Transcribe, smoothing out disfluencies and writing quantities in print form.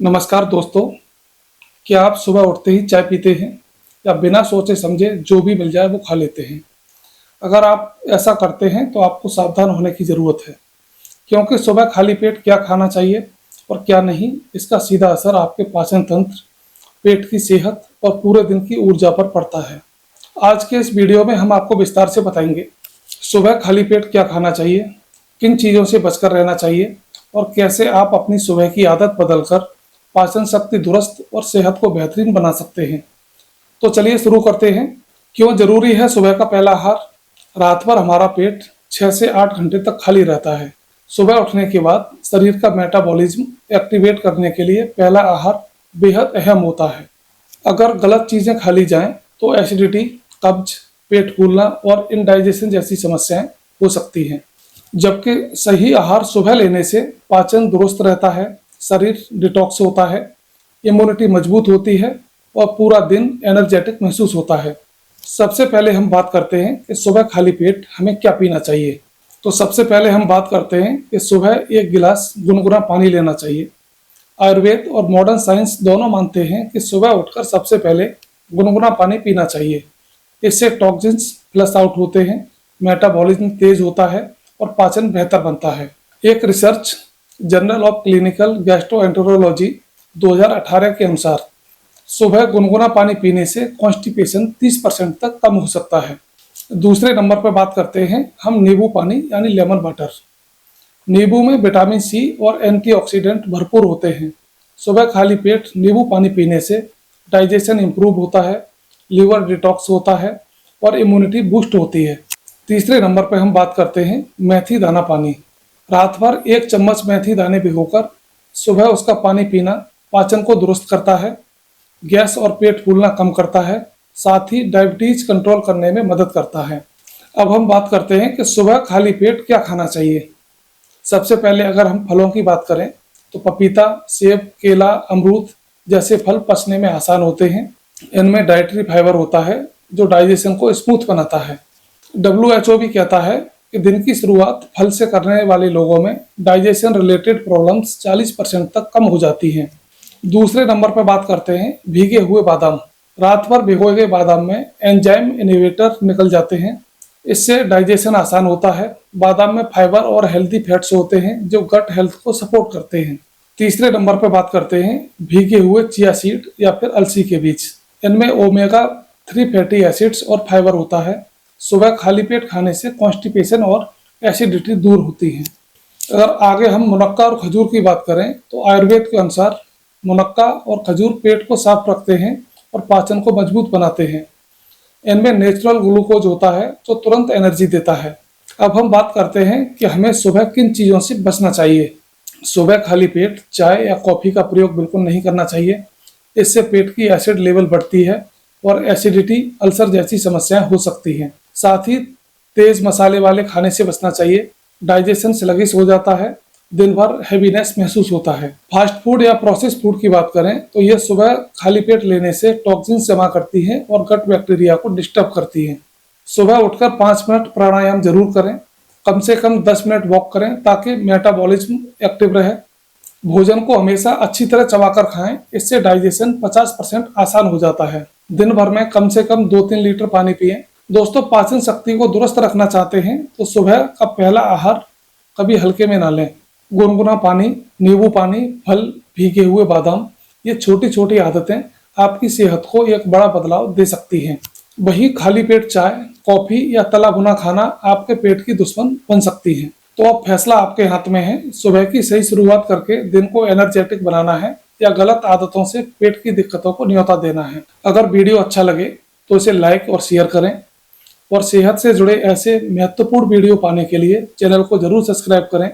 नमस्कार दोस्तों। क्या आप सुबह उठते ही चाय पीते हैं या बिना सोचे समझे जो भी मिल जाए वो खा लेते हैं? अगर आप ऐसा करते हैं तो आपको सावधान होने की ज़रूरत है, क्योंकि सुबह खाली पेट क्या खाना चाहिए और क्या नहीं, इसका सीधा असर आपके पाचन तंत्र, पेट की सेहत और पूरे दिन की ऊर्जा पर पड़ता है। आज के इस वीडियो में हम आपको विस्तार से बताएंगे सुबह खाली पेट क्या खाना चाहिए, किन चीज़ों से बचकर रहना चाहिए और कैसे आप अपनी सुबह की आदत बदलकर पाचन शक्ति दुरुस्त और सेहत को बेहतरीन बना सकते हैं। तो चलिए शुरू करते हैं। क्यों जरूरी है सुबह का पहला आहार? रात भर हमारा पेट 6 से 8 घंटे तक खाली रहता है। सुबह उठने के बाद शरीर का मेटाबॉलिज्म एक्टिवेट करने के लिए पहला आहार बेहद अहम होता है। अगर गलत चीज़ें खा ली जाएं तो एसिडिटी, कब्ज, पेट फूलना और इनडाइजेशन जैसी समस्याएं हो सकती हैं। जबकि सही आहार सुबह लेने से पाचन दुरुस्त रहता है, शरीर डिटॉक्स होता है, इम्यूनिटी मजबूत होती है और पूरा दिन एनर्जेटिक महसूस होता है। सबसे पहले हम बात करते हैं कि सुबह खाली पेट हमें क्या पीना चाहिए। तो सबसे पहले हम बात करते हैं कि सुबह 1 गिलास गुनगुना पानी लेना चाहिए। आयुर्वेद और मॉडर्न साइंस दोनों मानते हैं कि सुबह उठकर सबसे पहले गुनगुना पानी पीना चाहिए। इससे टॉक्सिन्स फ्लश आउट होते हैं, मेटाबॉलिज्म तेज होता है और पाचन बेहतर बनता है। एक research journal of clinical gastroenterology 2018 के अनुसार सुबह गुनगुना पानी पीने से कॉन्स्टिपेशन 30% तक कम हो सकता है। दूसरे नंबर पर बात करते हैं हम नींबू पानी यानी लेमन वाटर। नींबू में विटामिन सी और एंटीऑक्सीडेंट भरपूर होते हैं। सुबह खाली पेट नींबू पानी पीने से डाइजेशन इंप्रूव होता है, लीवर डिटॉक्स होता है और इम्यूनिटी बूस्ट होती है। तीसरे नंबर पर हम बात करते हैं मेथी दाना पानी। रात भर 1 चम्मच मेथी दाने भिगोकर सुबह उसका पानी पीना पाचन को दुरुस्त करता है, गैस और पेट फूलना कम करता है, साथ ही डायबिटीज कंट्रोल करने में मदद करता है। अब हम बात करते हैं कि सुबह खाली पेट क्या खाना चाहिए। सबसे पहले अगर हम फलों की बात करें तो पपीता, सेब, केला, अमरूद जैसे फल पचने में आसान होते हैं। इनमें डाइटरी फाइबर होता है जो डाइजेशन को स्मूथ बनाता है। WHO भी कहता है कि दिन की शुरुआत फल से करने वाले लोगों में डाइजेशन रिलेटेड प्रॉब्लम्स 40% तक कम हो जाती हैं। दूसरे नंबर पर बात करते हैं भीगे हुए बादाम। रात भर भिगोए गए बादाम में एंजाइम इनहिबिटर निकल जाते हैं, इससे डाइजेशन आसान होता है। बादाम में फाइबर और हेल्दी फैट्स होते हैं जो गट हेल्थ को सपोर्ट करते हैं। तीसरे नंबर पर बात करते हैं भीगे हुए चिया सीड या फिर अलसी के बीज। इनमें ओमेगा 3 फैटी एसिड्स और फाइबर होता है। सुबह खाली पेट खाने से कॉन्स्टिपेशन और एसिडिटी दूर होती है। अगर आगे हम मुनक्का और खजूर की बात करें तो आयुर्वेद के अनुसार मुनक्का और खजूर पेट को साफ रखते हैं और पाचन को मजबूत बनाते हैं। इनमें नेचुरल ग्लूकोज होता है जो तुरंत एनर्जी देता है। अब हम बात करते हैं कि हमें सुबह किन चीज़ों से बचना चाहिए। सुबह खाली पेट चाय या कॉफ़ी का प्रयोग बिल्कुल नहीं करना चाहिए। इससे पेट की एसिड लेवल बढ़ती है और एसिडिटी, अल्सर जैसी समस्याएं हो सकती हैं। साथ ही तेज मसाले वाले खाने से बचना चाहिए। डाइजेशन स्लगिश हो जाता है, दिन भर हैवीनेस महसूस होता है। फास्ट फूड या प्रोसेस फूड की बात करें तो यह सुबह खाली पेट लेने से टॉक्सिन जमा करती है और गट बैक्टीरिया को डिस्टर्ब करती है। सुबह उठकर 5 मिनट प्राणायाम जरूर करें, कम से कम 10 मिनट वॉक करें ताकि मेटाबॉलिज्म एक्टिव रहे। भोजन को हमेशा अच्छी तरह चबाकर खाएं, इससे डाइजेशन 50% आसान हो जाता है। दिन भर में कम से कम 2-3 लीटर पानी पिएं। दोस्तों, पाचन शक्ति को दुरुस्त रखना चाहते हैं तो सुबह का पहला आहार कभी हल्के में ना लें। गुनगुना पानी, नींबू पानी, फल, भीगे हुए बादाम, ये छोटी छोटी आदतें आपकी सेहत को एक बड़ा बदलाव दे सकती हैं। वहीं खाली पेट चाय, कॉफी या तला भुना खाना आपके पेट की दुश्मन बन सकती है। तो अब फैसला आपके हाथ में है। सुबह की सही शुरुआत करके दिन को एनर्जेटिक बनाना है या गलत आदतों से पेट की दिक्कतों को न्योता देना है। अगर वीडियो अच्छा लगे तो इसे लाइक और शेयर करें और सेहत से जुड़े ऐसे महत्वपूर्ण वीडियो पाने के लिए चैनल को जरूर सब्सक्राइब करें।